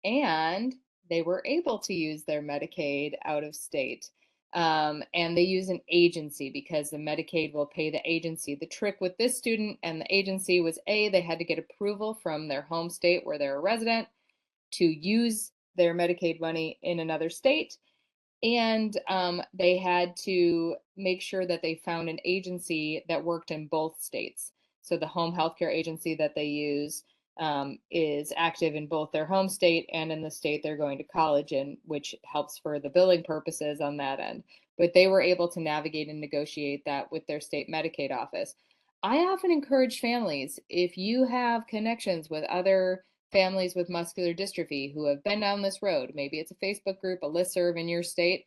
and they were able to use their Medicaid out of state. And they use an agency because the Medicaid will pay the agency. The trick with this student and the agency was they had to get approval from their home state where they're a resident to use their Medicaid money in another state. And they had to make sure that they found an agency that worked in both states. So the home healthcare agency that they use is active in both their home state and in the state they're going to college in, which helps for the billing purposes on that end. But they were able to navigate and negotiate that with their state Medicaid office. I often encourage families, if you have connections with other families with muscular dystrophy who have been down this road, maybe it's a Facebook group, a listserv in your state,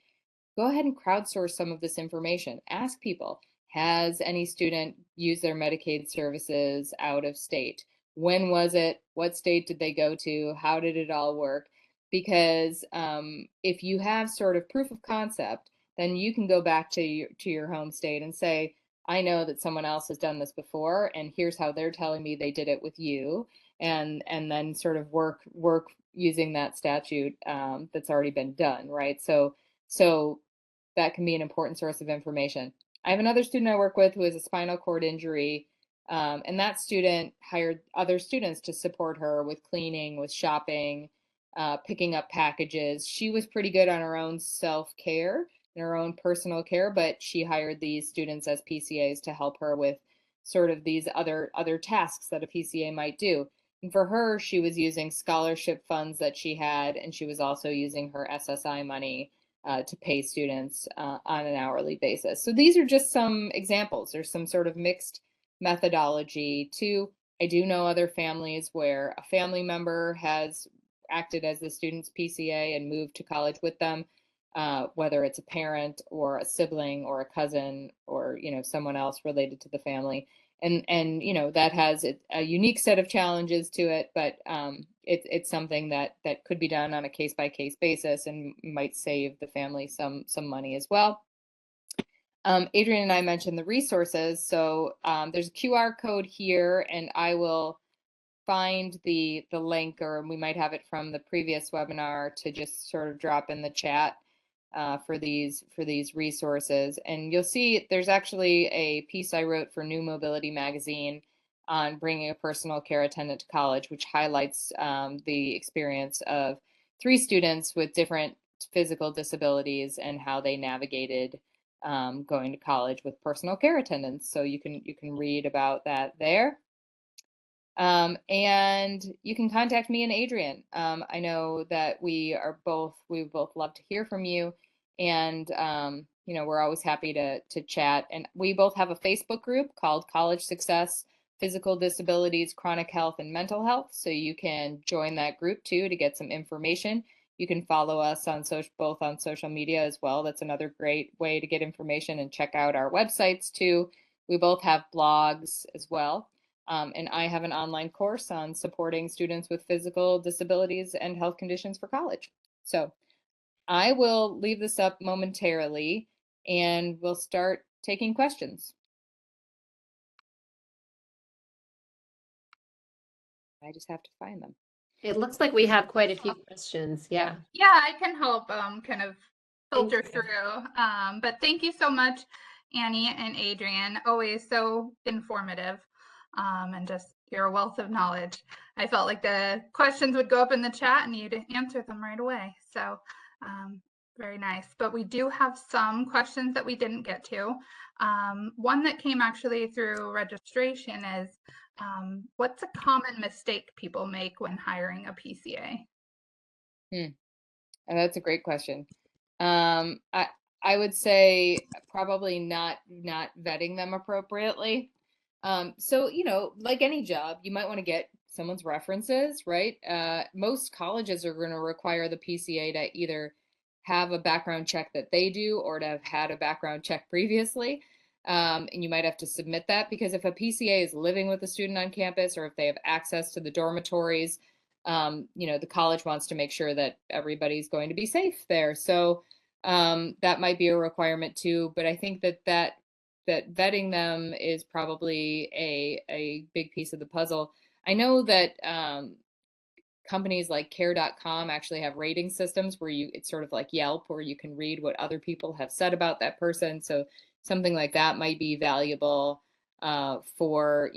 go ahead and crowdsource some of this information. Ask people, has any student used their Medicaid services out of state? When was it? What state did they go to? How did it all work? Because if you have sort of proof of concept, then you can go back to your home state and say, I know that someone else has done this before, and here's how they're telling me they did it with you, and then sort of work using that statute that's already been done, right? So that can be an important source of information. I have another student I work with who has a spinal cord injury, and that student hired other students to support her with cleaning, with shopping, picking up packages. She was pretty good on her own self-care and her own personal care, but she hired these students as PCAs to help her with sort of these other tasks that a PCA might do. And for her, she was using scholarship funds that she had, and she was also using her SSI money to pay students on an hourly basis. So these are just some examples. There's some sort of mixed methodology too. I do know other families where a family member has acted as the student's PCA and moved to college with them, whether it's a parent or a sibling or a cousin or someone else related to the family. And that has a unique set of challenges to it, but it's something that could be done on a case-by-case basis and might save the family some money as well. Adrienne and I mentioned the resources, so there's a QR code here, and I will find the link, or we might have it from the previous webinar, to just sort of drop in the chat for these resources. And you'll see there's actually a piece I wrote for New Mobility magazine on bringing a personal care attendant to college, which highlights the experience of 3 students with different physical disabilities and how they navigated going to college with personal care attendants. So you can read about that there. And you can contact me and Adrienne. I know that we both love to hear from you, and we're always happy to chat. And we both have a Facebook group called College Success, Physical Disabilities, Chronic Health, and Mental Health. So you can join that group too to get some information. You can follow us on both on social media as well. That's another great way to get information, and check out our websites too. We both have blogs as well. And I have an online course on supporting students with physical disabilities and health conditions for college. So I will leave this up momentarily and we'll start taking questions. I just have to find them. It looks like we have quite a few questions. Yeah. Yeah, I can help kind of filter through. But thank you so much, Annie and Adrienne. Always so informative, and just your wealth of knowledge. I felt like the questions would go up in the chat and you'd answer them right away. So very nice. But we do have some questions that we didn't get to. One that came actually through registration is, what's a common mistake people make when hiring a PCA? And that's a great question. I would say probably not vetting them appropriately. So, like any job, you might want to get someone's references, right? Most colleges are going to require the PCA to either have a background check that they do or to have had a background check previously. And you might have to submit that, because if a PCA is living with a student on campus, or if they have access to the dormitories, the college wants to make sure that everybody's going to be safe there. So that might be a requirement too. But I think that vetting them is probably a big piece of the puzzle. I know that companies like care.com actually have rating systems where it's sort of like Yelp, where you can read what other people have said about that person. So something like that might be valuable for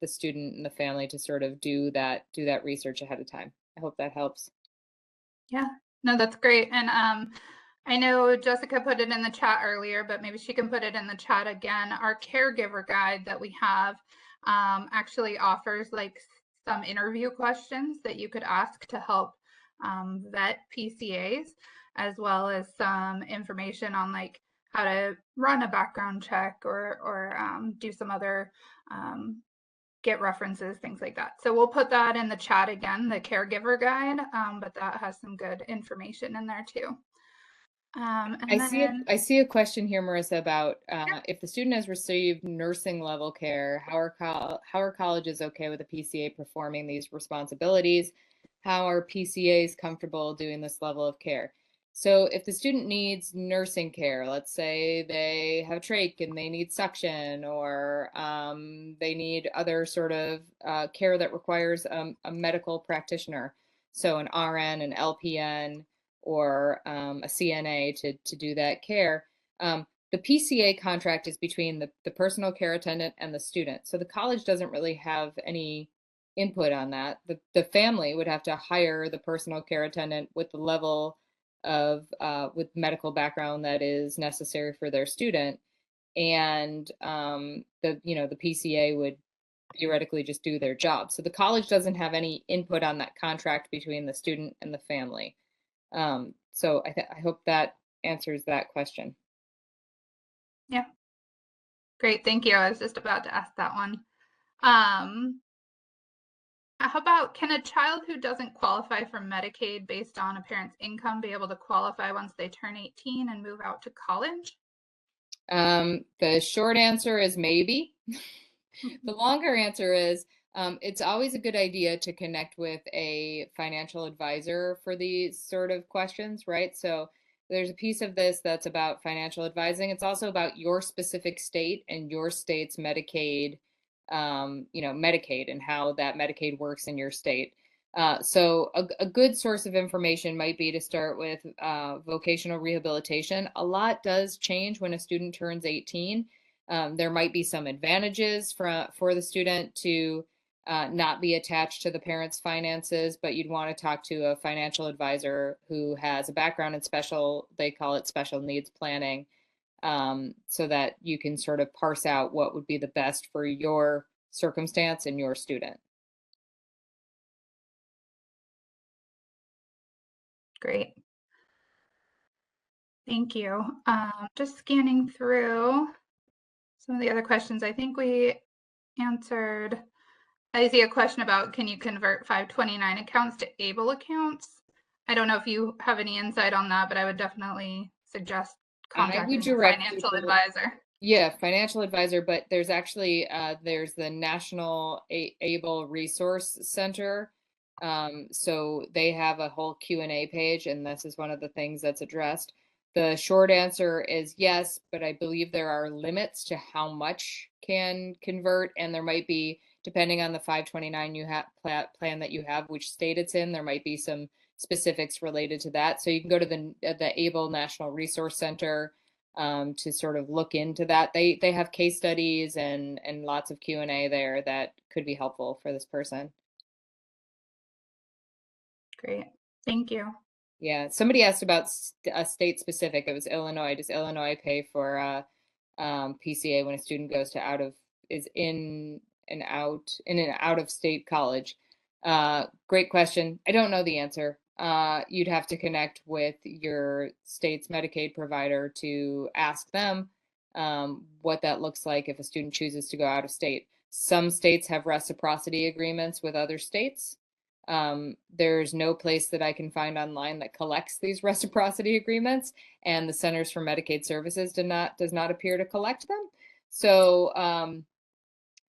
the student and the family to sort of do that research ahead of time. I hope that helps. Yeah, no, that's great. And I know Jessica put it in the chat earlier, but maybe she can put it in the chat again. Our caregiver guide that we have actually offers like some interview questions that you could ask to help vet PCAs, as well as some information on like how to run a background check or do some other get references, things like that. So we'll put that in the chat again, the caregiver guide, but that has some good information in there too. I see a question here, Marissa, about if the student has received nursing level care, how are colleges okay with a PCA performing these responsibilities? How are PCAs comfortable doing this level of care? So if the student needs nursing care, let's say they have trach and they need suction, or they need other sort of care that requires a medical practitioner, so an RN, an LPN, or a CNA to do that care. The PCA contract is between the personal care attendant and the student. So the college doesn't really have any input on that. The family would have to hire the personal care attendant with the level of with medical background that is necessary for their student. And the PCA would theoretically just do their job. So the college doesn't have any input on that contract between the student and the family. So I hope that answers that question. Yeah. Great, thank you. I was just about to ask that one. How about, can a child who doesn't qualify for Medicaid based on a parent's income be able to qualify once they turn 18 and move out to college? The short answer is maybe. The longer answer is it's always a good idea to connect with a financial advisor for these sort of questions, right? So there's a piece of this that's about financial advising. It's also about your specific state and your state's Medicaid, Medicaid and how that Medicaid works in your state. So a good source of information might be to start with vocational rehabilitation. A lot does change when a student turns 18. There might be some advantages for the student to not be attached to the parent's finances, but you'd want to talk to a financial advisor who has a background in they call it special needs planning, so that you can sort of parse out what would be the best for your circumstance and your student. Great. Thank you. Just scanning through some of the other questions. I think we answered. I see a question about, can you convert 529 accounts to ABLE accounts? I don't know if you have any insight on that, but I would definitely suggest contacting a financial advisor. Yeah, financial advisor, but there's actually there's the National ABLE Resource Center. So they have a whole Q&A page, and this is one of the things that's addressed. The short answer is yes, but I believe there are limits to how much can convert, and there might be, depending on the 529 you have plan that you have, which state it's in, there might be some specifics related to that. So you can go to the ABLE National Resource Center to sort of look into that. They have case studies and lots of Q&A there that could be helpful for this person. Great, thank you. Yeah, somebody asked about a state specific. It was Illinois. Does Illinois pay for PCA when a student goes to is in an out of state college? Great question. I don't know the answer. You'd have to connect with your state's Medicaid provider to ask them what that looks like if a student chooses to go out of state. Some states have reciprocity agreements with other states. There's no place that I can find online that collects these reciprocity agreements, and the Centers for Medicaid Services does not appear to collect them. So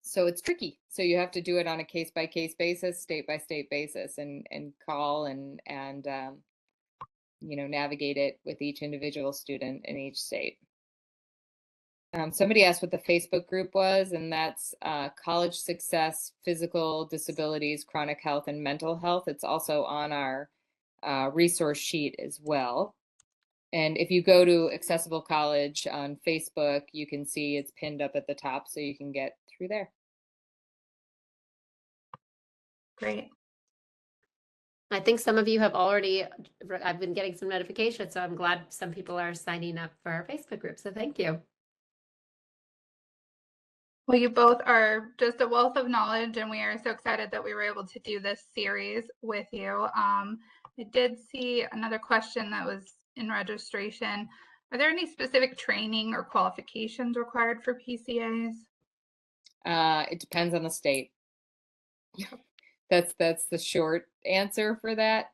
so it's tricky. So you have to do it on a case-by-case basis, state-by-state basis, and call and you know, navigate it with each individual student in each state. Somebody asked what the Facebook group was, and that's College Success, Physical Disabilities, Chronic Health, and Mental Health. It's also on our resource sheet as well. And if you go to Accessible College on Facebook, you can see it's pinned up at the top, so you can get through there. Great. I think some of you have already, I've been getting some notifications, so I'm glad some people are signing up for our Facebook group, so thank you. Well, you both are just a wealth of knowledge, and we are so excited that we were able to do this series with you. I did see another question that was in registration. Are there any specific training or qualifications required for PCAs? It depends on the state. That's the short answer for that.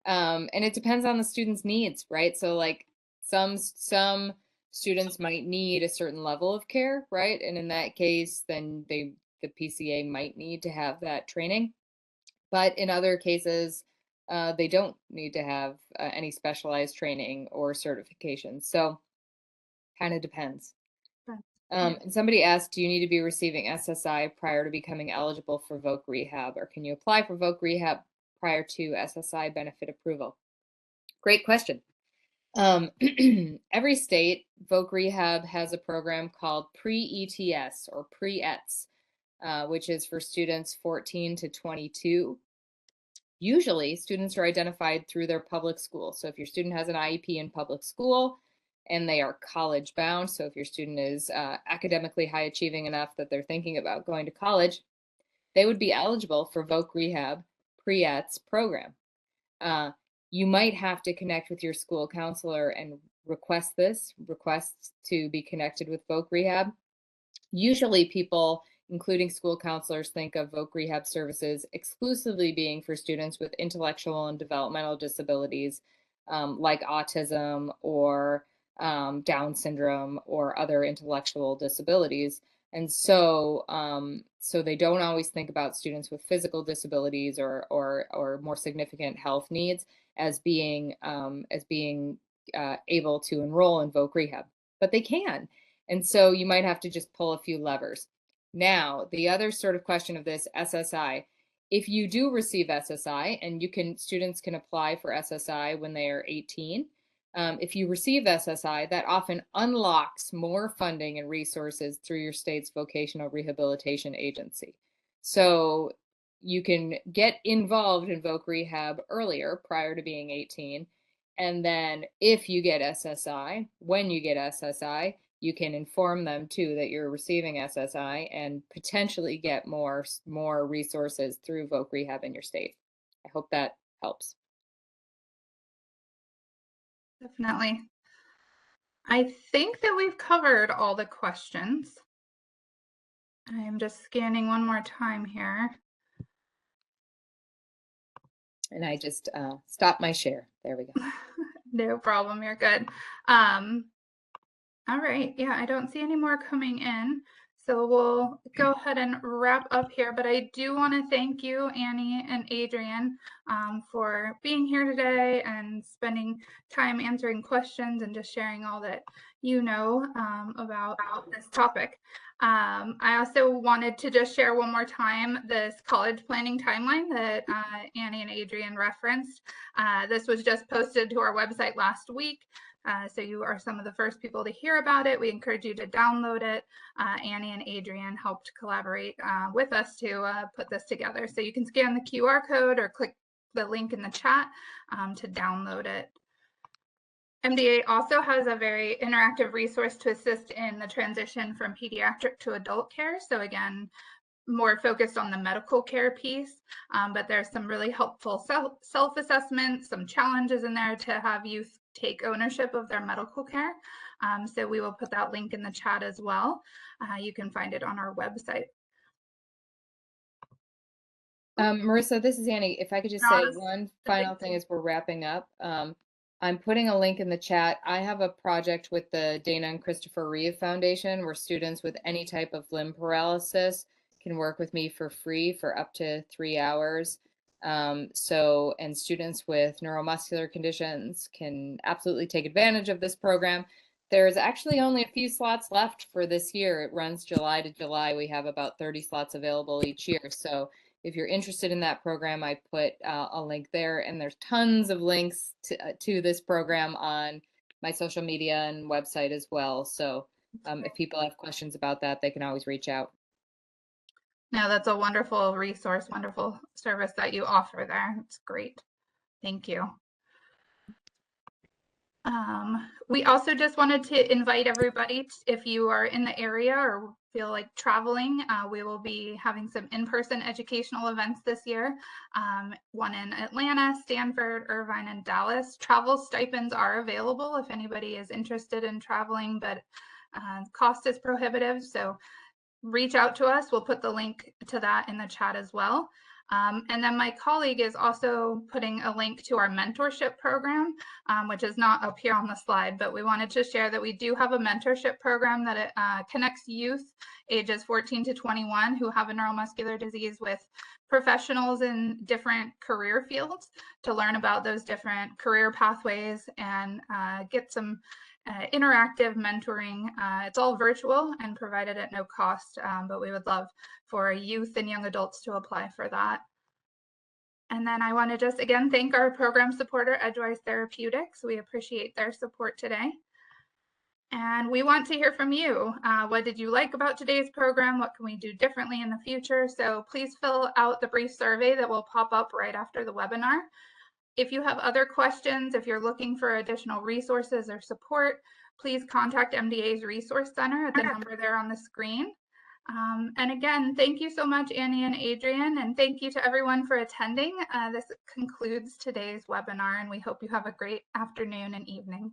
And it depends on the student's needs, right? So like some students might need a certain level of care, right? And in that case, then the PCA might need to have that training. But in other cases, they don't need to have any specialized training or certification. So kind of depends. And somebody asked, do you need to be receiving SSI prior to becoming eligible for VOC rehab, or can you apply for VOC rehab prior to SSI benefit approval? Great question. Every state, VOC rehab has a program called pre-ETS or pre-ETS, which is for students 14 to 22. Usually, students are identified through their public school. So if your student has an IEP in public school, and they are college bound. So if your student is academically high achieving enough that they're thinking about going to college, they would be eligible for VOC rehab pre-ETS program. You might have to connect with your school counselor and request to be connected with VOC rehab. Usually people, including school counselors, think of VOC rehab services exclusively being for students with intellectual and developmental disabilities like autism or Down syndrome or other intellectual disabilities. And so so they don't always think about students with physical disabilities or more significant health needs as being able to enroll in VOC rehab, but they can. And so you might have to just pull a few levers. Now, the other sort of question of this SSI, if you do receive SSI, and students can apply for SSI when they are 18, If you receive SSI, that often unlocks more funding and resources through your state's vocational rehabilitation agency. So you can get involved in voc rehab earlier, prior to being 18. And then if you get SSI, when you get SSI, you can inform them too that you're receiving SSI and potentially get more resources through voc rehab in your state. I hope that helps. Definitely. I think that we've covered all the questions. I'm just scanning one more time here. And I just stopped my share. There we go. No problem, you're good. All right, yeah, I don't see any more coming in. So we'll go ahead and wrap up here, but I do want to thank you, Annie and Adrienne, for being here today and spending time answering questions and just sharing all that you know about this topic. I also wanted to just share one more time this college planning timeline that Annie and Adrienne referenced. This was just posted to our website last week. So you are some of the first people to hear about it. We encourage you to download it. Annie and Adrienne helped collaborate with us to put this together. So you can scan the QR code or click the link in the chat to download it. MDA also has a very interactive resource to assist in the transition from pediatric to adult care. So again, more focused on the medical care piece, but there's some really helpful self-assessments, some challenges in there to have youth take ownership of their medical care. So we will put that link in the chat as well. You can find it on our website. Marissa, this is Annie. If I could just say one final thing as we're wrapping up. I'm putting a link in the chat. I have a project with the Dana and Christopher Reeve Foundation where students with any type of limb paralysis can work with me for free for up to 3 hours. And students with neuromuscular conditions can absolutely take advantage of this program. There's actually only a few slots left for this year. It runs July to July. We have about 30 slots available each year. So if you're interested in that program, I put a link there, and there's tons of links to this program on my social media and website as well. So if people have questions about that, they can always reach out. No, that's a wonderful resource, wonderful service that you offer there. It's great. Thank you. We also just wanted to invite everybody, if you are in the area or feel like traveling, we will be having some in-person educational events this year. One in Atlanta, Stanford, Irvine, and Dallas. Travel stipends are available if anybody is interested in traveling, but cost is prohibitive. So reach out to us. We'll put the link to that in the chat as well. And then my colleague is also putting a link to our mentorship program, which is not up here on the slide, but we wanted to share that we do have a mentorship program that connects youth ages 14 to 21 who have a neuromuscular disease with professionals in different career fields to learn about those different career pathways and get some interactive mentoring. It's all virtual and provided at no cost, but we would love for youth and young adults to apply for that. And then I want to just again thank our program supporter, Edgewise Therapeutics. We appreciate their support today. And we want to hear from you. What did you like about today's program? What can we do differently in the future? So please fill out the brief survey that will pop up right after the webinar. If you have other questions, if you're looking for additional resources or support, please contact MDA's Resource Center at the number there on the screen. And again, thank you so much, Annie and Adrienne, and thank you to everyone for attending. This concludes today's webinar, and we hope you have a great afternoon and evening.